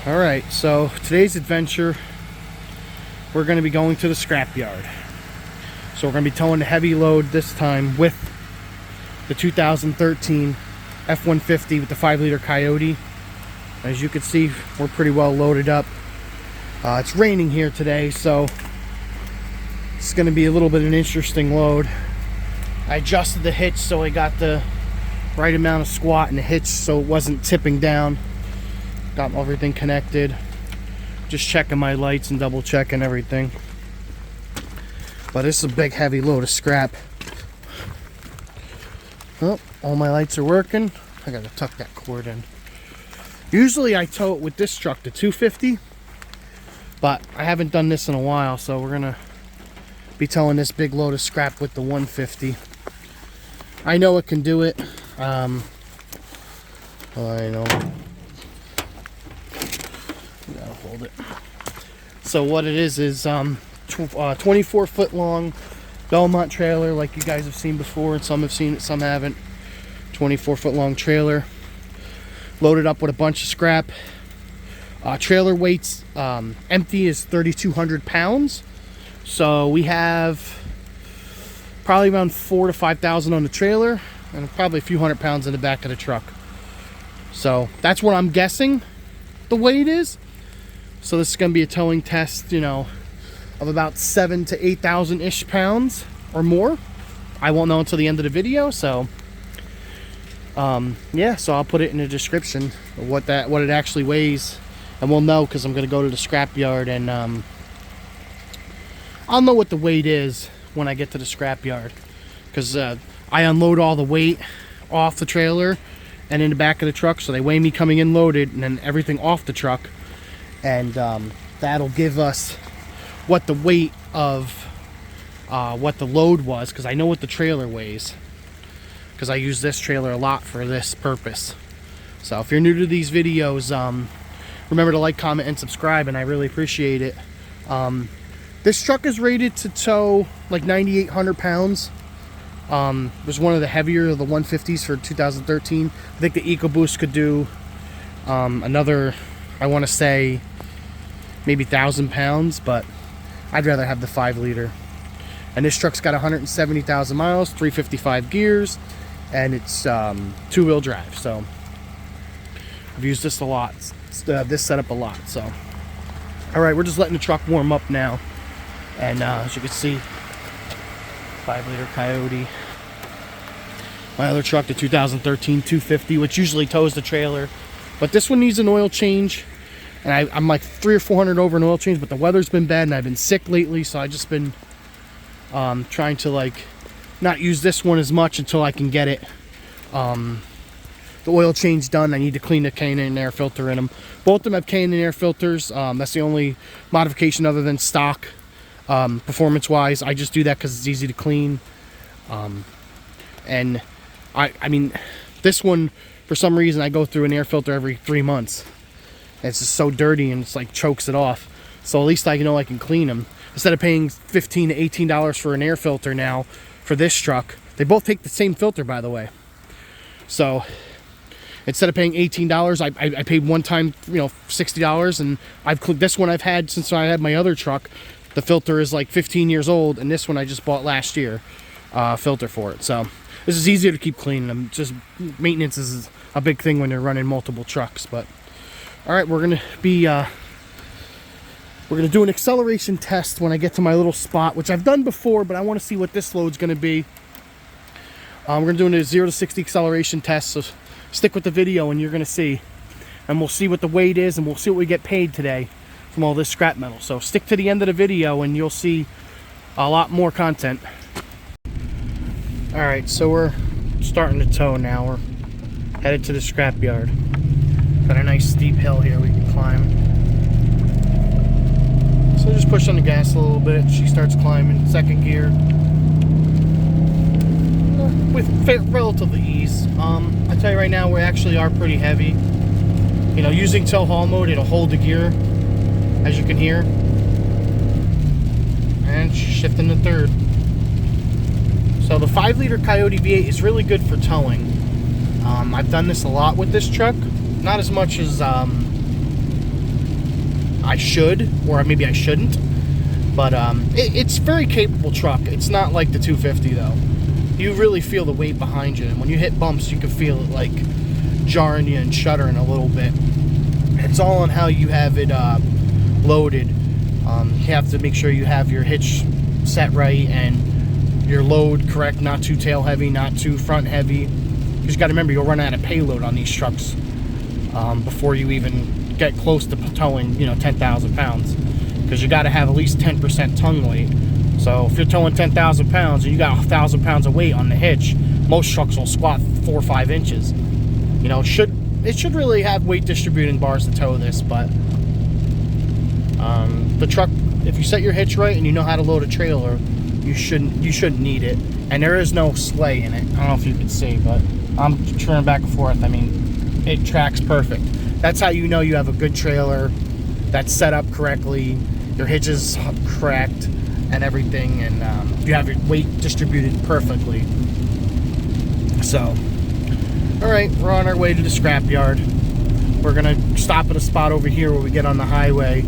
Alright, so today's adventure, we're going to be going to the scrapyard. So we're going to be towing the heavy load this time with the 2013 F150 with the 5-liter Coyote. As you can see, we're pretty well loaded up. It's raining here today, so it's going to be a little bit of an interesting load. I adjusted the hitch so I got the right amount of squat in the hitch so it wasn't tipping down. Got everything connected. Just checking my lights and double checking everything. But this is a big heavy load of scrap. Oh, all my lights are working. I gotta tuck that cord in. Usually I tow it with this truck, the 250, but I haven't done this in a while, so we're gonna be towing this big load of scrap with the 150. I know it can do it. I know. Gotta hold it. So what it is 24 foot long Belmont trailer, like you guys have seen before, and some have seen it, some haven't. 24 foot long trailer, loaded up with a bunch of scrap. Trailer weights empty is 3,200 pounds. So we have probably around 4,000 to 5,000 on the trailer, and probably a few hundred pounds in the back of the truck. So that's what I'm guessing the weight is. So this is going to be a towing test, you know, of about 7,000 to 8,000 ish pounds or more. I won't know until the end of the video. So yeah, so I'll put it in the description of what it actually weighs, and we'll know because I'm going to go to the scrapyard, and I'll know what the weight is when I get to the scrapyard, because I unload all the weight off the trailer and in the back of the truck, so they weigh me coming in loaded and then everything off the truck, and that'll give us what the weight of what the load was, because I know what the trailer weighs, because I use this trailer a lot for this purpose. So if you're new to these videos, remember to like, comment, and subscribe, and I really appreciate it. This truck is rated to tow like 9,800 pounds. It was one of the heavier of the 150s for 2013. I think the EcoBoost could do another, I want to say, maybe 1,000 pounds, but I'd rather have the 5-liter. And this truck's got 170,000 miles, 355 gears, and it's 2-wheel drive. So I've used this a lot, this setup a lot. So all right, we're just letting the truck warm up now, and as you can see, 5-liter Coyote. My other truck, the 2013 250, which usually tows the trailer, but this one needs an oil change, and I'm like 300 or 400 over an oil change, but the weather's been bad and I've been sick lately, so I've just been trying to like not use this one as much until I can get it the oil change done. I need to clean the K&N air filter in them. Both of them have K&N air filters. That's the only modification other than stock. Performance wise, I just do that because it's easy to clean. And I mean, this one, for some reason, I go through an air filter every 3 months. It's just so dirty and it's like chokes it off. So at least I know I can clean them. Instead of paying $15 to $18 for an air filter now for this truck, they both take the same filter, by the way. So instead of paying $18, I paid one time, you know, $60, and this one I've had since I had my other truck. The filter is like 15 years old, and this one I just bought last year, filter for it. So this is easier to keep cleaning them. Just maintenance is a big thing when you're running multiple trucks. But all right, we're gonna do an acceleration test when I get to my little spot, which I've done before, but I want to see what this load's gonna be. We're gonna do a 0 to 60 acceleration test, so stick with the video and you're gonna see, and we'll see what the weight is, and we'll see what we get paid today from all this scrap metal. So stick to the end of the video and you'll see a lot more content. All right, so we're starting to tow now. We're headed to the scrapyard. Got a nice steep hill here we can climb. So just push on the gas a little bit. She starts climbing, second gear, with relatively ease. I tell you right now, we actually are pretty heavy. You know, using tow haul mode, it'll hold the gear, as you can hear. And shifting to third. So the 5-liter Coyote V8 is really good for towing. I've done this a lot with this truck. Not as much as I should, or maybe I shouldn't. But it's a very capable truck. It's not like the 250 though. You really feel the weight behind you, and when you hit bumps, you can feel it like jarring you and shuddering a little bit. It's all on how you have it loaded. You have to make sure you have your hitch set right and your load correct, not too tail heavy, not too front heavy. Because you got to remember, you'll run out of payload on these trucks before you even get close to towing, 10,000 pounds. Because you got to have at least 10% tongue weight. So if you're towing 10,000 pounds and you got 1,000 pounds of weight on the hitch, most trucks will squat 4 or 5 inches. It should really have weight distributing bars to tow this, but the truck, if you set your hitch right and you know how to load a trailer, you shouldn't need it. And there is no sleigh in it. I don't know if you can see, but I'm turning back and forth. I mean, it tracks perfect. That's how you know you have a good trailer that's set up correctly, your hitch is correct and everything, and you have your weight distributed perfectly. So, all right, we're on our way to the scrapyard. We're gonna stop at a spot over here where we get on the highway.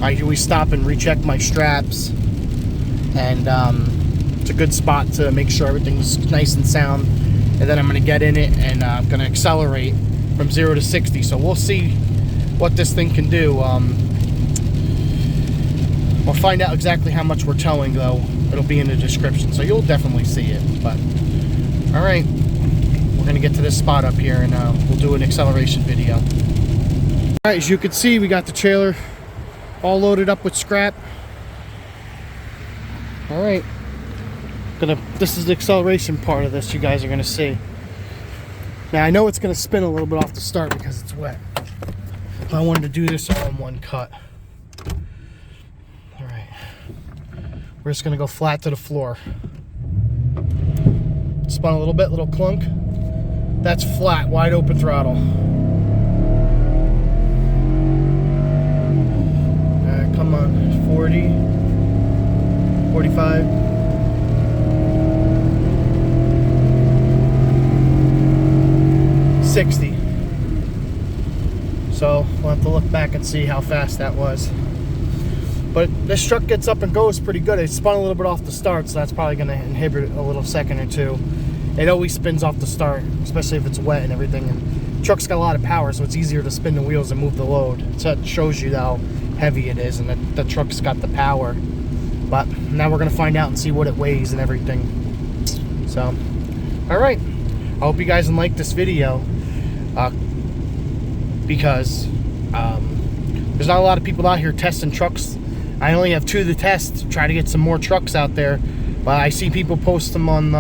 I always stop and recheck my straps, and it's a good spot to make sure everything's nice and sound. And then I'm gonna get in it, and I'm gonna accelerate from 0 to 60. So we'll see what this thing can do. We'll find out exactly how much we're towing, though. It'll be in the description, so you'll definitely see it. But all right, we're gonna get to this spot up here, and we'll do an acceleration video. All right, as you can see, we got the trailer all loaded up with scrap. All right, this is the acceleration part of this. You guys are gonna see. Now I know it's gonna spin a little bit off the start because it's wet. I wanted to do this all in one cut. All right, we're just gonna go flat to the floor. Spun a little bit, little clunk. That's flat, wide open throttle. All right, come on, 40, 45. 60. So we'll have to look back and see how fast that was. But this truck gets up and goes pretty good. It spun a little bit off the start, so that's probably going to inhibit a little second or two. It always spins off the start, especially if it's wet and everything. And the truck's got a lot of power, so it's easier to spin the wheels and move the load. So it shows you how heavy it is and that the truck's got the power. But now we're going to find out and see what it weighs and everything. So, all right. I hope you guys like this video. Because there's not a lot of people out here testing trucks. I only have 2 to test, try to get some more trucks out there, but I see people post them on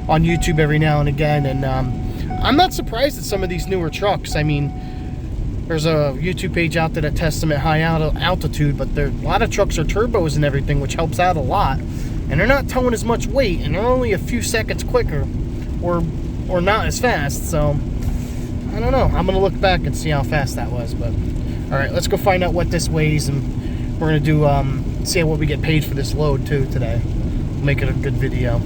YouTube every now and again, and I'm not surprised at some of these newer trucks. I mean, there's a YouTube page out there that tests them at high altitude, but a lot of trucks are turbos and everything, which helps out a lot, and they're not towing as much weight, and they're only a few seconds quicker, or not as fast. So I don't know. I'm gonna look back and see how fast that was. But all right, let's go find out what this weighs, and we're gonna do see what we get paid for this load too today. Make it a good video.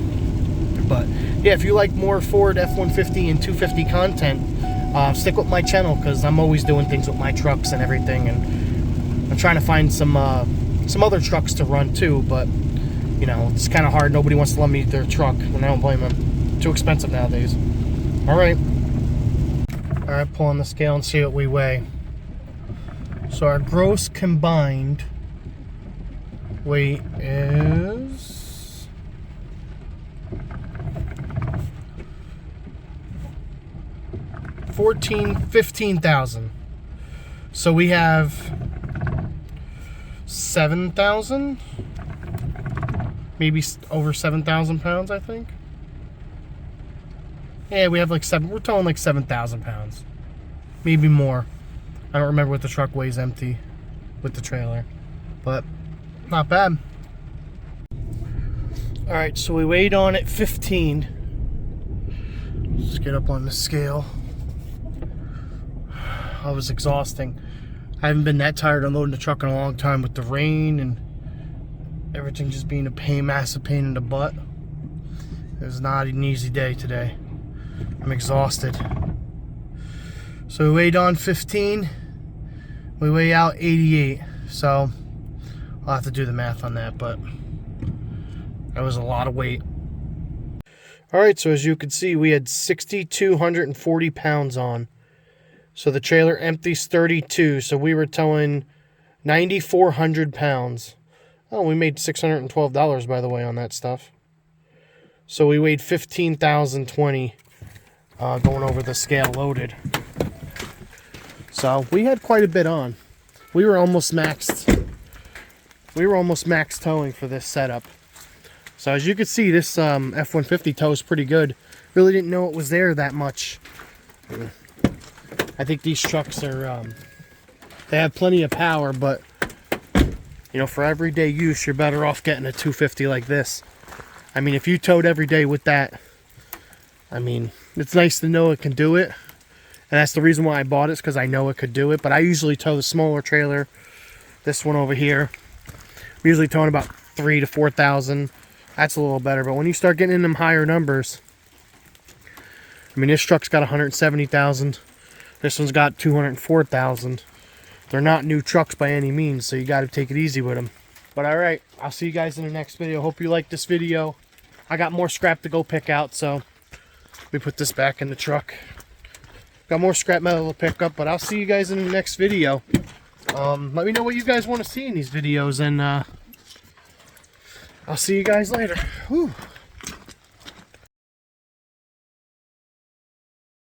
But yeah, if you like more Ford F-150 and 250 content, stick with my channel, because I'm always doing things with my trucks and everything, and I'm trying to find some other trucks to run too. But it's kind of hard. Nobody wants to lend me their truck, and I don't blame them. Too expensive nowadays. All right, pull on the scale and see what we weigh. So our gross combined weight is 15,000. So we have 7,000, maybe over 7,000 pounds, I think. Yeah, we have like we're towing like 7,000 pounds, maybe more. I don't remember what the truck weighs empty with the trailer, but not bad. All right, so we weighed on at 15. Let's get up on the scale. I was exhausting. I haven't been that tired unloading the truck in a long time, with the rain and everything just being a massive pain in the butt. It was not an easy day today. I'm exhausted. So we weighed on 15. We weigh out 88. So I'll have to do the math on that, but that was a lot of weight. Alright, so as you can see, we had 6,240 pounds on. So the trailer empties 32, so we were towing 9,400 pounds. Oh, we made $612, by the way, on that stuff. So we weighed 15,020 going over the scale loaded. So we had quite a bit on. We were almost maxed. We were almost max towing for this setup. So as you can see, this F150 tows pretty good. Really didn't know it was there that much. I think these trucks are, they have plenty of power, but you know, for everyday use, you're better off getting a 250 like this. I mean, if you towed every day with that, I mean, it's nice to know it can do it. And that's the reason why I bought it, because I know it could do it. But I usually tow the smaller trailer. This one over here, I'm usually towing about 3,000 to 4,000. That's a little better. But when you start getting in them higher numbers, I mean, this truck's got 170,000. This one's got 204,000. They're not new trucks by any means, so you got to take it easy with them. But all right, I'll see you guys in the next video. Hope you like this video. I got more scrap to go pick out, so we put this back in the truck. Got more scrap metal to pick up, but I'll see you guys in the next video. Let me know what you guys want to see in these videos, and I'll see you guys later. Whew.